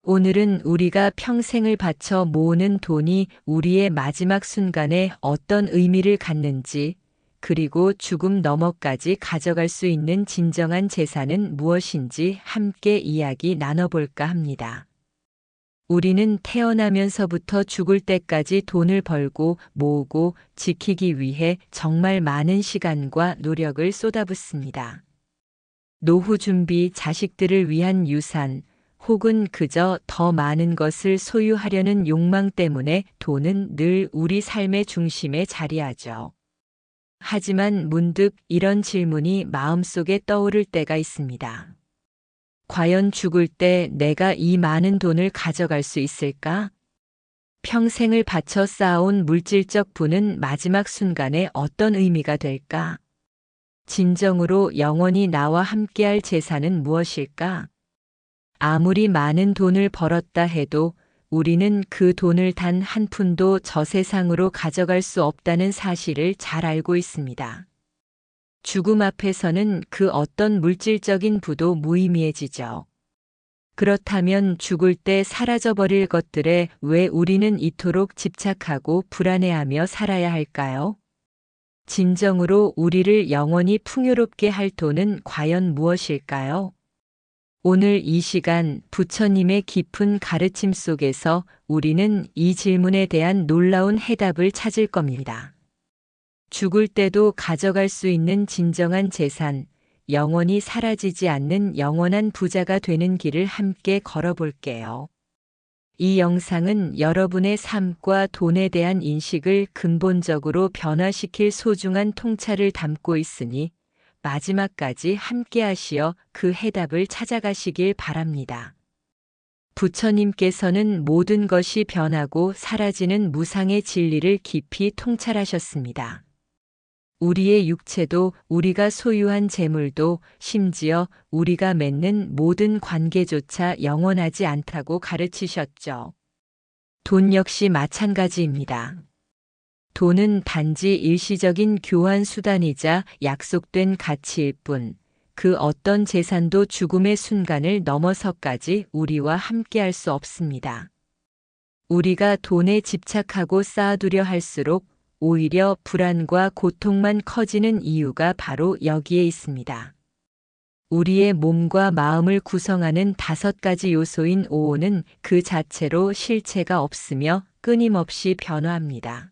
오늘은 우리가 평생을 바쳐 모으는 돈이 우리의 마지막 순간에 어떤 의미를 갖는지, 그리고 죽음 너머까지 가져갈 수 있는 진정한 재산은 무엇인지 함께 이야기 나눠볼까 합니다. 우리는 태어나면서부터 죽을 때까지 돈을 벌고 모으고 지키기 위해 정말 많은 시간과 노력을 쏟아붓습니다. 노후 준비, 자식들을 위한 유산, 혹은 그저 더 많은 것을 소유하려는 욕망 때문에 돈은 늘 우리 삶의 중심에 자리하죠. 하지만 문득 이런 질문이 마음속에 떠오를 때가 있습니다. 과연 죽을 때 내가 이 많은 돈을 가져갈 수 있을까? 평생을 바쳐 쌓아온 물질적 부는 마지막 순간에 어떤 의미가 될까? 진정으로 영원히 나와 함께할 재산은 무엇일까? 아무리 많은 돈을 벌었다 해도 우리는 그 돈을 단 한 푼도 저 세상으로 가져갈 수 없다는 사실을 잘 알고 있습니다. 죽음 앞에서는 그 어떤 물질적인 부도 무의미해지죠. 그렇다면 죽을 때 사라져버릴 것들에 왜 우리는 이토록 집착하고 불안해하며 살아야 할까요? 진정으로 우리를 영원히 풍요롭게 할 돈은 과연 무엇일까요? 오늘 이 시간 부처님의 깊은 가르침 속에서 우리는 이 질문에 대한 놀라운 해답을 찾을 겁니다. 죽을 때도 가져갈 수 있는 진정한 재산, 영원히 사라지지 않는 영원한 부자가 되는 길을 함께 걸어볼게요. 이 영상은 여러분의 삶과 돈에 대한 인식을 근본적으로 변화시킬 소중한 통찰을 담고 있으니 마지막까지 함께 하시어 그 해답을 찾아가시길 바랍니다. 부처님께서는 모든 것이 변하고 사라지는 무상의 진리를 깊이 통찰하셨습니다. 우리의 육체도, 우리가 소유한 재물도, 심지어 우리가 맺는 모든 관계조차 영원하지 않다고 가르치셨죠. 돈 역시 마찬가지입니다. 돈은 단지 일시적인 교환 수단이자 약속된 가치일 뿐, 그 어떤 재산도 죽음의 순간을 넘어서까지 우리와 함께할 수 없습니다. 우리가 돈에 집착하고 쌓아두려 할수록 오히려 불안과 고통만 커지는 이유가 바로 여기에 있습니다. 우리의 몸과 마음을 구성하는 5가지 요소인 오온은 그 자체로 실체가 없으며 끊임없이 변화합니다.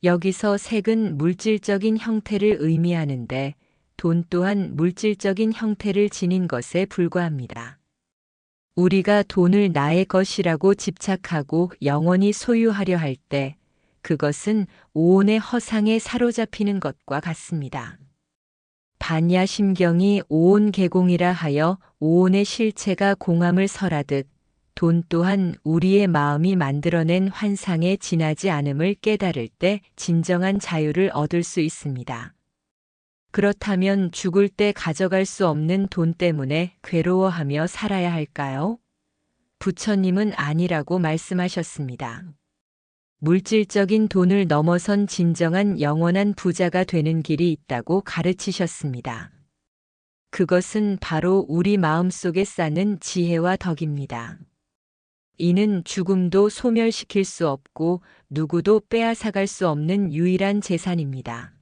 여기서 색은 물질적인 형태를 의미하는데 돈 또한 물질적인 형태를 지닌 것에 불과합니다. 우리가 돈을 나의 것이라고 집착하고 영원히 소유하려 할 때 그것은 오온의 허상에 사로잡히는 것과 같습니다. 반야심경이 오온개공이라 하여 오온의 실체가 공함을 설하듯 돈 또한 우리의 마음이 만들어낸 환상에 지나지 않음을 깨달을 때 진정한 자유를 얻을 수 있습니다. 그렇다면 죽을 때 가져갈 수 없는 돈 때문에 괴로워하며 살아야 할까요? 부처님은 아니라고 말씀하셨습니다. 물질적인 돈을 넘어선 진정한 영원한 부자가 되는 길이 있다고 가르치셨습니다. 그것은 바로 우리 마음속에 쌓는 지혜와 덕입니다. 이는 죽음도 소멸시킬 수 없고 누구도 빼앗아갈 수 없는 유일한 재산입니다.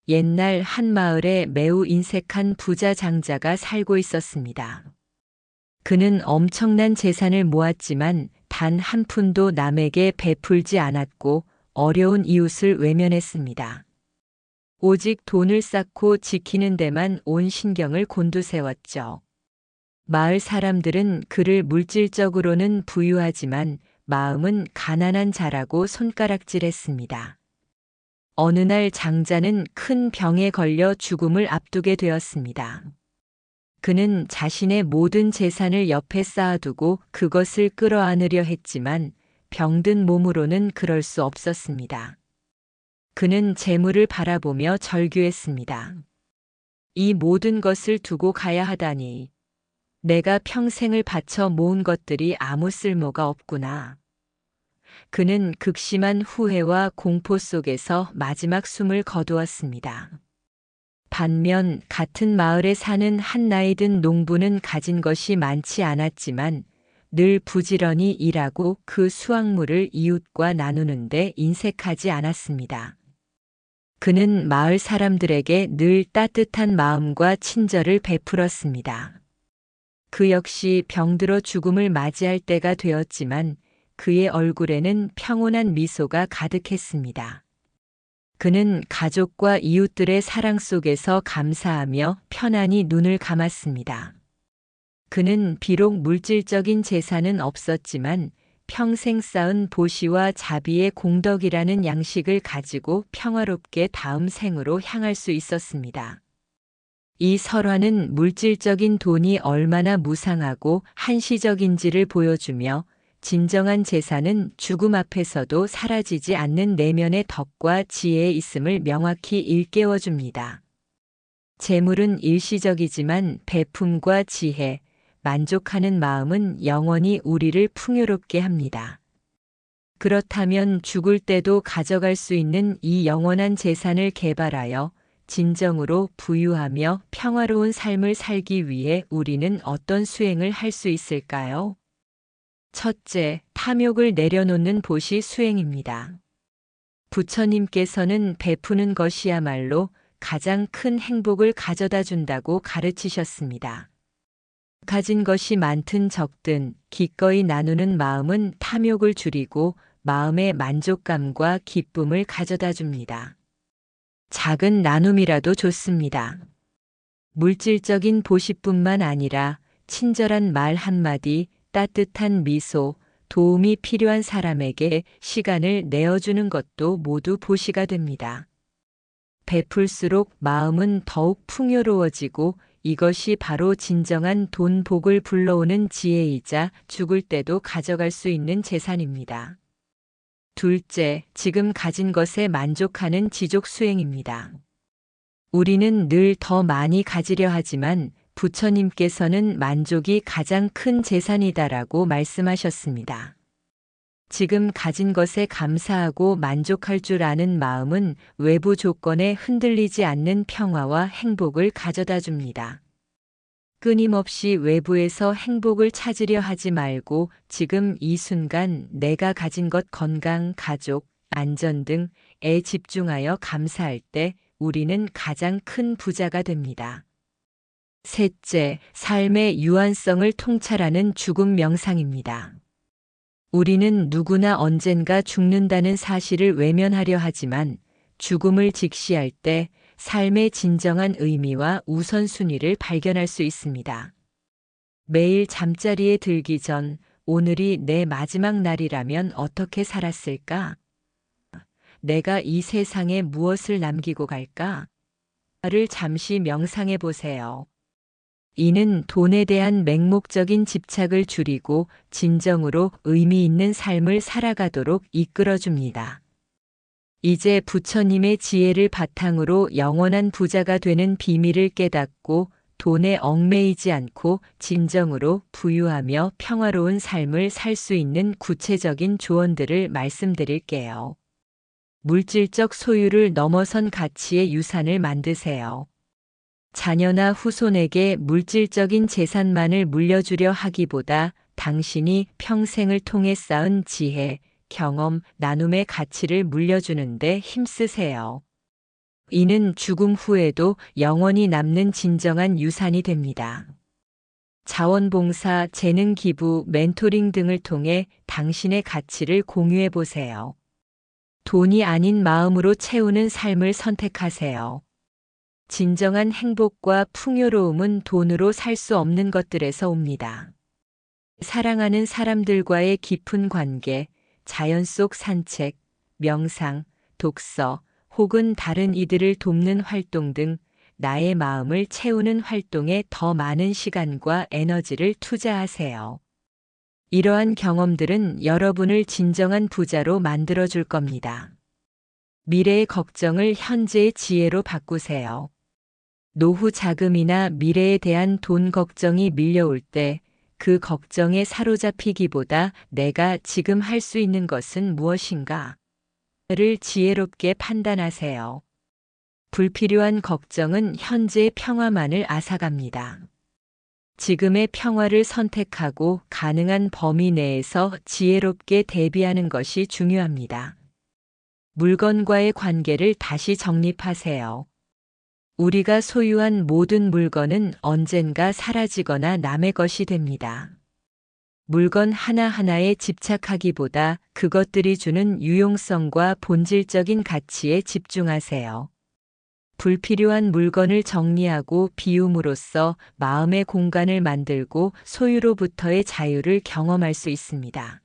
옛날 한 마을에 매우 인색한 부자 장자가 살고 있었습니다. 그는 엄청난 재산을 모았지만 단 한 푼도 남에게 베풀지 않았고 어려운 이웃을 외면했습니다. 오직 돈을 쌓고 지키는 데만 온 신경을 곤두세웠죠. 마을 사람들은 그를 물질적으로는 부유하지만 마음은 가난한 자라고 손가락질했습니다. 어느 날 장자는 큰 병에 걸려 죽음을 앞두게 되었습니다. 그는 자신의 모든 재산을 옆에 쌓아두고 그것을 끌어안으려 했지만 병든 몸으로는 그럴 수 없었습니다. 그는 재물을 바라보며 절규했습니다. 이 모든 것을 두고 가야 하다니. 내가 평생을 바쳐 모은 것들이 아무 쓸모가 없구나. 그는 극심한 후회와 공포 속에서 마지막 숨을 거두었습니다. 반면 같은 마을에 사는 한 나이 든 농부는 가진 것이 많지 않았지만 늘 부지런히 일하고 그 수확물을 이웃과 나누는데 인색하지 않았습니다. 그는 마을 사람들에게 늘 따뜻한 마음과 친절을 베풀었습니다. 그 역시 병들어 죽음을 맞이할 때가 되었지만 그의 얼굴에는 평온한 미소가 가득했습니다. 그는 가족과 이웃들의 사랑 속에서 감사하며 편안히 눈을 감았습니다. 그는 비록 물질적인 재산은 없었지만 평생 쌓은 보시와 자비의 공덕이라는 양식을 가지고 평화롭게 다음 생으로 향할 수 있었습니다. 이 설화는 물질적인 돈이 얼마나 무상하고 한시적인지를 보여주며 진정한 재산은 죽음 앞에서도 사라지지 않는 내면의 덕과 지혜에 있음을 명확히 일깨워줍니다. 재물은 일시적이지만 배품과 지혜, 만족하는 마음은 영원히 우리를 풍요롭게 합니다. 그렇다면 죽을 때도 가져갈 수 있는 이 영원한 재산을 개발하여 진정으로 부유하며 평화로운 삶을 살기 위해 우리는 어떤 수행을 할 수 있을까요? 첫째, 탐욕을 내려놓는 보시 수행입니다. 부처님께서는 베푸는 것이야말로 가장 큰 행복을 가져다 준다고 가르치셨습니다. 가진 것이 많든 적든 기꺼이 나누는 마음은 탐욕을 줄이고 마음의 만족감과 기쁨을 가져다 줍니다. 작은 나눔이라도 좋습니다. 물질적인 보시뿐만 아니라 친절한 말 한마디, 따뜻한 미소, 도움이 필요한 사람에게 시간을 내어주는 것도 모두 보시가 됩니다. 베풀수록 마음은 더욱 풍요로워지고 이것이 바로 진정한 돈 복을 불러오는 지혜이자 죽을 때도 가져갈 수 있는 재산입니다. 둘째, 지금 가진 것에 만족하는 지족 수행입니다. 우리는 늘 더 많이 가지려 하지만 부처님께서는 만족이 가장 큰 재산이다라고 말씀하셨습니다. 지금 가진 것에 감사하고 만족할 줄 아는 마음은 외부 조건에 흔들리지 않는 평화와 행복을 가져다 줍니다. 끊임없이 외부에서 행복을 찾으려 하지 말고 지금 이 순간 내가 가진 것 건강, 가족, 안전 등에 집중하여 감사할 때 우리는 가장 큰 부자가 됩니다. 셋째, 삶의 유한성을 통찰하는 죽음 명상입니다. 우리는 누구나 언젠가 죽는다는 사실을 외면하려 하지만 죽음을 직시할 때 삶의 진정한 의미와 우선순위를 발견할 수 있습니다. 매일 잠자리에 들기 전 오늘이 내 마지막 날이라면 어떻게 살았을까? 내가 이 세상에 무엇을 남기고 갈까? 를 잠시 명상해 보세요. 이는 돈에 대한 맹목적인 집착을 줄이고 진정으로 의미 있는 삶을 살아가도록 이끌어줍니다. 이제 부처님의 지혜를 바탕으로 영원한 부자가 되는 비밀을 깨닫고 돈에 얽매이지 않고 진정으로 부유하며 평화로운 삶을 살 수 있는 구체적인 조언들을 말씀드릴게요. 물질적 소유를 넘어선 가치의 유산을 만드세요. 자녀나 후손에게 물질적인 재산만을 물려주려 하기보다 당신이 평생을 통해 쌓은 지혜, 경험, 나눔의 가치를 물려주는데 힘쓰세요. 이는 죽음 후에도 영원히 남는 진정한 유산이 됩니다. 자원봉사, 재능 기부, 멘토링 등을 통해 당신의 가치를 공유해 보세요. 돈이 아닌 마음으로 채우는 삶을 선택하세요. 진정한 행복과 풍요로움은 돈으로 살 수 없는 것들에서 옵니다. 사랑하는 사람들과의 깊은 관계, 자연 속 산책, 명상, 독서, 혹은 다른 이들을 돕는 활동 등 나의 마음을 채우는 활동에 더 많은 시간과 에너지를 투자하세요. 이러한 경험들은 여러분을 진정한 부자로 만들어줄 겁니다. 미래의 걱정을 현재의 지혜로 바꾸세요. 노후 자금이나 미래에 대한 돈 걱정이 밀려올 때 그 걱정에 사로잡히기보다 내가 지금 할 수 있는 것은 무엇인가? 를 지혜롭게 판단하세요. 불필요한 걱정은 현재의 평화만을 앗아갑니다. 지금의 평화를 선택하고 가능한 범위 내에서 지혜롭게 대비하는 것이 중요합니다. 물건과의 관계를 다시 정립하세요. 우리가 소유한 모든 물건은 언젠가 사라지거나 남의 것이 됩니다. 물건 하나하나에 집착하기보다 그것들이 주는 유용성과 본질적인 가치에 집중하세요. 불필요한 물건을 정리하고 비움으로써 마음의 공간을 만들고 소유로부터의 자유를 경험할 수 있습니다.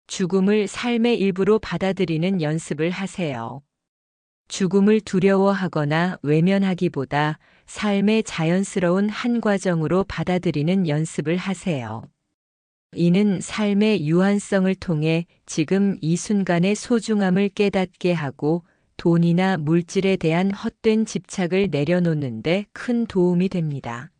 죽음을 삶의 일부로 받아들이는 연습을 하세요. 죽음을 두려워하거나 외면하기보다 삶의 자연스러운 한 과정으로 받아들이는 연습을 하세요. 이는 삶의 유한성을 통해 지금 이 순간의 소중함을 깨닫게 하고 돈이나 물질에 대한 헛된 집착을 내려놓는 데 큰 도움이 됩니다.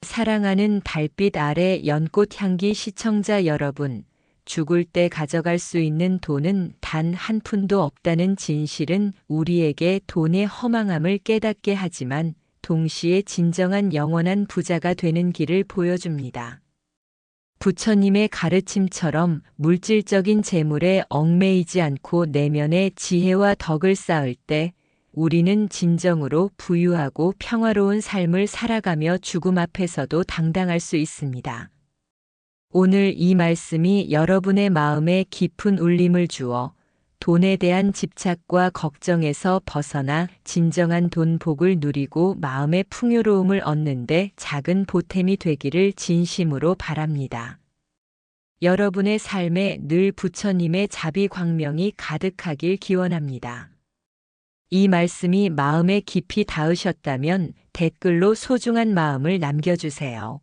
사랑하는 달빛 아래 연꽃 향기 시청자 여러분, 죽을 때 가져갈 수 있는 돈은 단 한 푼도 없다는 진실은 우리에게 돈의 허망함을 깨닫게 하지만 동시에 진정한 영원한 부자가 되는 길을 보여줍니다. 부처님의 가르침처럼 물질적인 재물에 얽매이지 않고 내면의 지혜와 덕을 쌓을 때 우리는 진정으로 부유하고 평화로운 삶을 살아가며 죽음 앞에서도 당당할 수 있습니다. 오늘 이 말씀이 여러분의 마음에 깊은 울림을 주어 돈에 대한 집착과 걱정에서 벗어나 진정한 돈 복을 누리고 마음의 풍요로움을 얻는데 작은 보탬이 되기를 진심으로 바랍니다. 여러분의 삶에 늘 부처님의 자비 광명이 가득하길 기원합니다. 이 말씀이 마음에 깊이 닿으셨다면 댓글로 소중한 마음을 남겨주세요.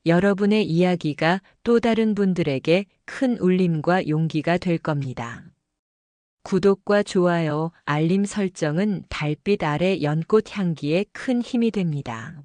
여러분의 이야기가 또 다른 분들에게 큰 울림과 용기가 될 겁니다. 구독과 좋아요, 알림 설정은 달빛 아래 연꽃 향기에 큰 힘이 됩니다.